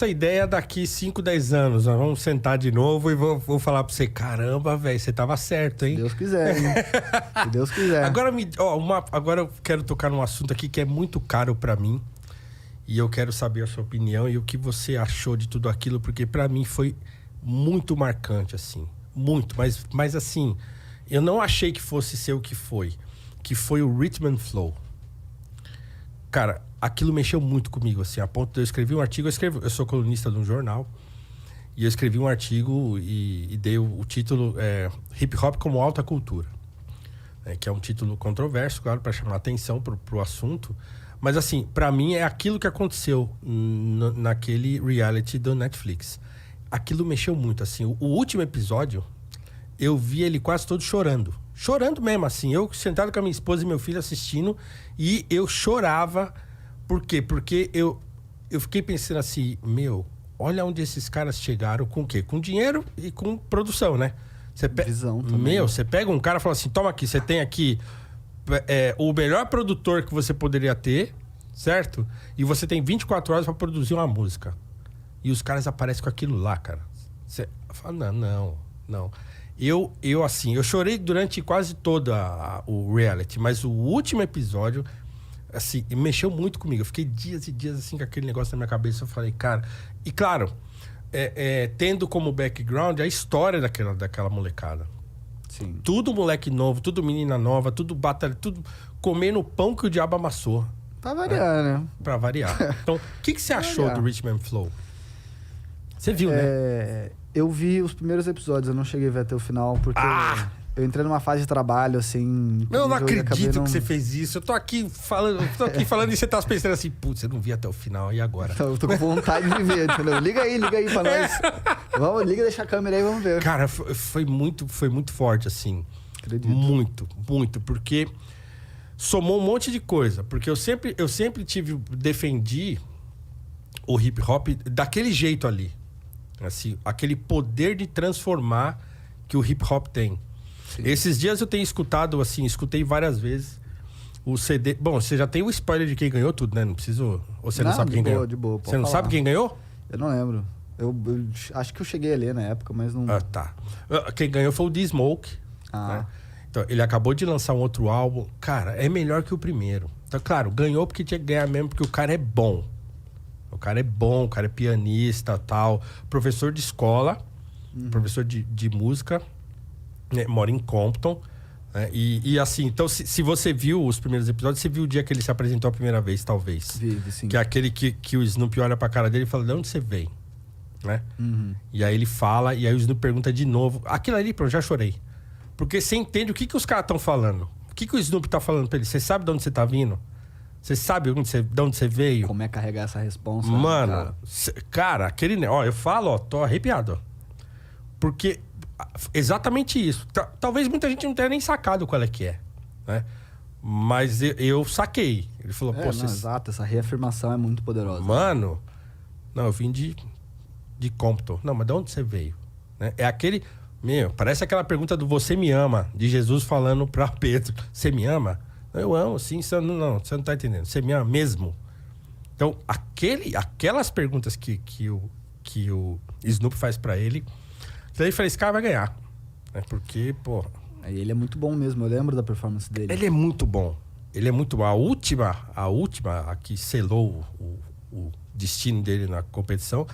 essa ideia daqui 5, 10 anos. Nós vamos sentar de novo e vou falar pra você, caramba, velho, você tava certo, hein? Se Deus quiser, hein? Se Deus quiser. Agora eu quero tocar num assunto aqui que é muito caro pra mim. E eu quero saber a sua opinião e o que você achou de tudo aquilo, porque pra mim foi muito marcante, assim. Muito, mas assim, eu não achei que fosse ser o que foi. Que foi o Rhythm and Flow. Cara, aquilo mexeu muito comigo, assim, a ponto de eu escrever um artigo. Eu sou colunista de um jornal. E eu escrevi um artigo e dei o título Hip Hop como Alta Cultura. Que é um título controverso, claro, para chamar atenção pro assunto. Mas, assim, pra mim é aquilo que aconteceu naquele reality do Netflix. Aquilo mexeu muito, assim. O último episódio, eu vi ele quase todo chorando. Chorando mesmo, assim. Eu sentado com a minha esposa e meu filho assistindo e eu chorava. Por quê? Porque eu fiquei pensando assim, olha onde esses caras chegaram com o quê? Com dinheiro e com produção, né? Visão também. Você pega um cara e fala assim, toma aqui, você tem aqui o melhor produtor que você poderia ter, certo? E você tem 24 horas pra produzir uma música. E os caras aparecem com aquilo lá, cara. Você fala, não. Eu assim, eu chorei durante quase todo o reality, mas o último episódio, assim, mexeu muito comigo. Eu fiquei dias e dias, assim, com aquele negócio na minha cabeça. Eu falei, cara... E, claro, tendo como background a história daquela molecada. Sim. Tudo moleque novo, tudo menina nova, tudo batalha, tudo comendo pão que o diabo amassou. Pra variar, né? Pra variar. Então, o que você achou do Rhythm and Flow? Você viu, né? Eu vi os primeiros episódios, eu não cheguei a ver até o final, porque eu entrei numa fase de trabalho, assim... Eu não acredito que você fez isso. Eu tô aqui falando e você tá pensando assim, putz, eu não vi até o final, e agora? Então, eu tô com vontade de ver, entendeu? Liga aí pra nós. Vamos, deixa a câmera aí, vamos ver. Cara, foi muito forte, assim. Acredito. Muito, porque somou um monte de coisa. Porque eu sempre defendi o hip hop daquele jeito ali. Assim, aquele poder de transformar que o hip hop tem. Sim. Esses dias eu tenho escutado, assim, escutei várias vezes o CD... Bom, você já tem o spoiler de quem ganhou tudo, né? Não preciso... Ou você não sabe quem ganhou? De boa, você não sabe quem ganhou? Eu não lembro. Eu acho que eu cheguei a ler na época, mas não... Tá. Quem ganhou foi o The Smoke. Né? Então, ele acabou de lançar um outro álbum. Cara, é melhor que o primeiro. Então, claro, ganhou porque tinha que ganhar mesmo, porque o cara é bom. O cara é bom, o cara é pianista, tal. Professor de escola, professor de música, né? Mora em Compton. Né? E assim, então se você viu os primeiros episódios, você viu o dia que ele se apresentou a primeira vez, talvez. Vi, sim. Que é aquele que o Snoopy olha pra cara dele e fala, de onde você vem? Né? E aí ele fala, e aí o Snoopy pergunta de novo. Aquilo ali, pronto, já chorei. Porque você entende o que os caras estão falando. O que o Snoopy tá falando pra ele? Você sabe de onde você tá vindo? Você sabe de onde você veio? Como é carregar essa responsa? Mano, cara, aquele... Ó, eu falo, ó, tô arrepiado. Ó. Porque exatamente isso. Talvez muita gente não tenha nem sacado qual é que é, né? Mas eu saquei. Ele falou, pô... Exato, essa reafirmação é muito poderosa. Mano, não, eu vim de Compton. Não, mas de onde você veio? Né? É aquele... parece aquela pergunta do você me ama, de Jesus falando pra Pedro. Você me ama? Eu amo, sim. Você não tá entendendo. Você me ama mesmo? Então, aquelas perguntas que o Snoopy faz pra ele, daí eu falei, esse cara vai ganhar. Né? Porque, pô... Ele é muito bom mesmo, eu lembro da performance dele. Ele é muito bom. A última, a que selou o destino dele na competição,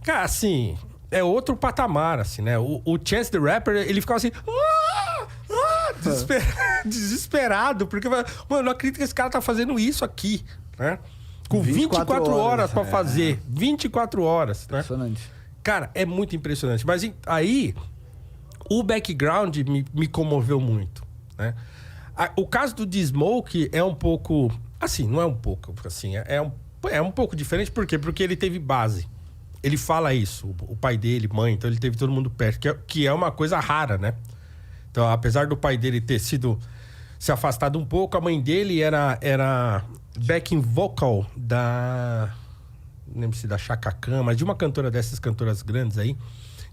cara, assim, é outro patamar, assim, né? O Chance the Rapper, ele ficava assim... desesperado, porque, mano, eu não acredito que esse cara tá fazendo isso aqui, né? Com 24 horas pra fazer. 24 horas, né? Impressionante. Cara, é muito impressionante. Mas aí, o background me comoveu muito, né? O caso do The Smoke é um pouco... Assim, não é um pouco, assim, é um pouco diferente. Por quê? Porque ele teve base. Ele fala isso, o pai dele, mãe, então ele teve todo mundo perto, que é uma coisa rara, né? Então, apesar do pai dele ter se afastado um pouco, a mãe dele era backing vocal não lembro se da Chaka Khan, mas de uma cantora dessas cantoras grandes aí.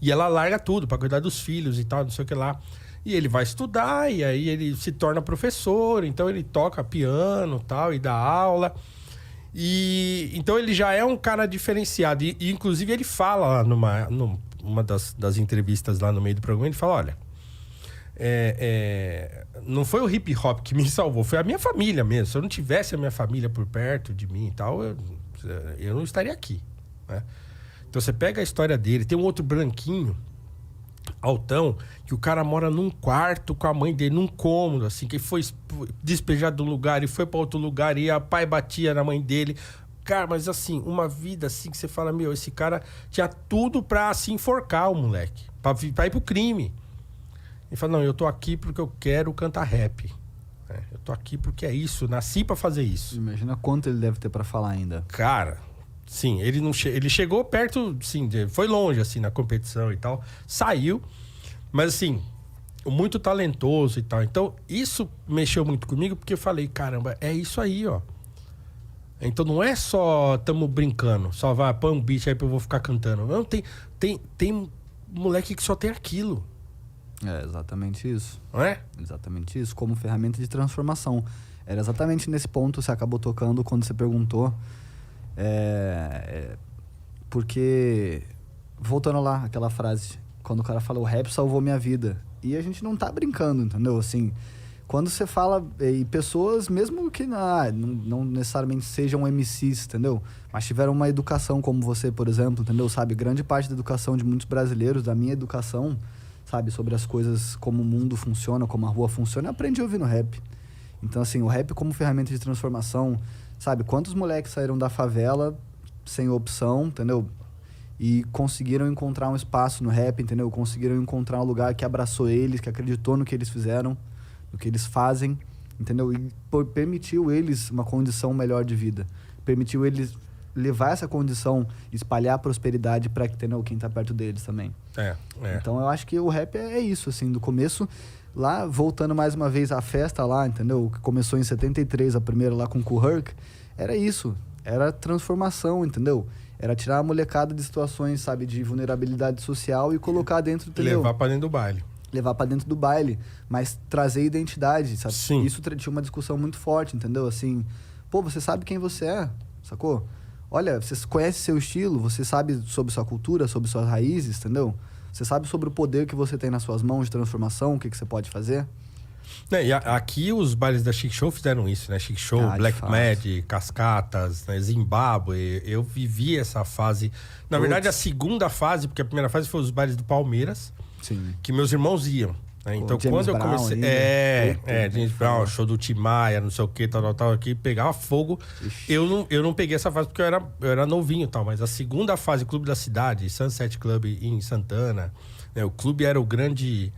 E ela larga tudo pra cuidar dos filhos e tal, não sei o que lá. E ele vai estudar, e aí ele se torna professor, então ele toca piano e tal, e dá aula. E então ele já é um cara diferenciado. E inclusive ele fala lá numa das entrevistas lá no meio do programa, ele fala, olha, não foi o hip hop que me salvou, foi a minha família mesmo. Se eu não tivesse a minha família por perto de mim e tal, eu não estaria aqui, né? Então você pega a história dele, tem um outro branquinho, altão, que o cara mora num quarto com a mãe dele, num cômodo, assim, que foi despejado de um lugar e foi para outro lugar e a pai batia na mãe dele. Cara, mas assim, uma vida assim que você fala, meu, esse cara tinha tudo pra se enforcar, o moleque, pra ir pro crime. Ele fala, não, eu tô aqui porque eu quero cantar rap. Eu tô aqui porque é isso, nasci pra fazer isso. Imagina quanto ele deve ter pra falar ainda. Cara, sim, ele chegou perto, sim, foi longe, assim, na competição e tal. Saiu, mas assim, muito talentoso e tal. Então, isso mexeu muito comigo, porque eu falei, caramba, é isso aí, ó. Então, não é só tamo brincando, só vai, põe um beat aí pra eu vou ficar cantando. Não, tem moleque que só tem aquilo. É exatamente isso. Não é? Exatamente isso, como ferramenta de transformação. Era exatamente nesse ponto que você acabou tocando quando você perguntou. Porque, voltando lá, aquela frase, quando o cara fala, o rap salvou minha vida. E a gente não tá brincando, entendeu? Assim, quando você fala, e pessoas, mesmo que não necessariamente sejam MCs, entendeu? Mas tiveram uma educação como você, por exemplo, entendeu? Sabe, grande parte da educação de muitos brasileiros, da minha educação, sabe, sobre as coisas, como o mundo funciona, como a rua funciona, eu aprendi ouvindo rap. Então, assim, o rap como ferramenta de transformação, sabe? Quantos moleques saíram da favela sem opção, entendeu? E conseguiram encontrar um espaço no rap, entendeu? Conseguiram encontrar um lugar que abraçou eles, que acreditou no que eles fizeram, no que eles fazem, entendeu? E permitiu eles uma condição melhor de vida. Permitiu eles levar essa condição, espalhar a prosperidade para quem tá perto deles também. Então eu acho que o rap é isso, assim, do começo, lá, voltando mais uma vez à festa lá, entendeu? Que começou em 73, a primeira lá com o Kool Herc, era isso, era transformação, entendeu? Era tirar a molecada de situações, sabe, de vulnerabilidade social e colocar dentro, entendeu? Levar pra dentro do baile. Levar pra dentro do baile, mas trazer identidade, sabe? Sim. Isso tinha uma discussão muito forte, entendeu? Assim, pô, você sabe quem você é, sacou? Olha, você conhece seu estilo, você sabe sobre sua cultura, sobre suas raízes, entendeu? Você sabe sobre o poder que você tem nas suas mãos de transformação, o que você pode fazer? E aqui os bailes da Chic Show fizeram isso, né? Chic Show, Black Mad, Cascatas, né? Zimbábue. Eu vivi essa fase. Na verdade, a segunda fase, porque a primeira fase foi os bailes do Palmeiras, sim, que meus irmãos iam. Né? Então, quando eu comecei... James Brown, show do Tim Maia, não sei o que, tal, aqui, pegava fogo. Eu não peguei essa fase porque eu era novinho e tal, mas a segunda fase, Clube da Cidade, Sunset Club em Santana, né? O clube era o grande,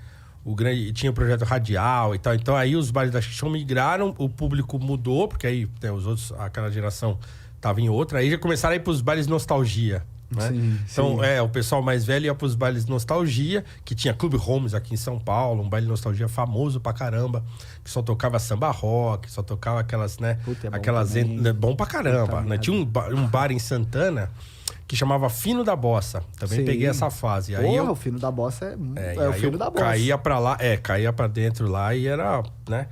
tinha o projeto radial e tal. Então, aí os bailes da Chic Show migraram, o público mudou, porque aí, né, os outros, aquela geração tava em outra. Aí já começaram a ir pros bailes nostalgia. Né? Sim, então, sim. O pessoal mais velho ia pros bailes nostalgia, que tinha Clube Holmes aqui em São Paulo, um baile nostalgia famoso pra caramba, que só tocava samba rock, só tocava aquelas, né? Puta, aquelas bom pra caramba, né? Tinha um bar em Santana que chamava Fino da Bossa. Também Sim. peguei essa fase. Porra, Aí o Fino da Bossa é o Fino da Bossa. caía pra lá, caía pra dentro lá e era, né?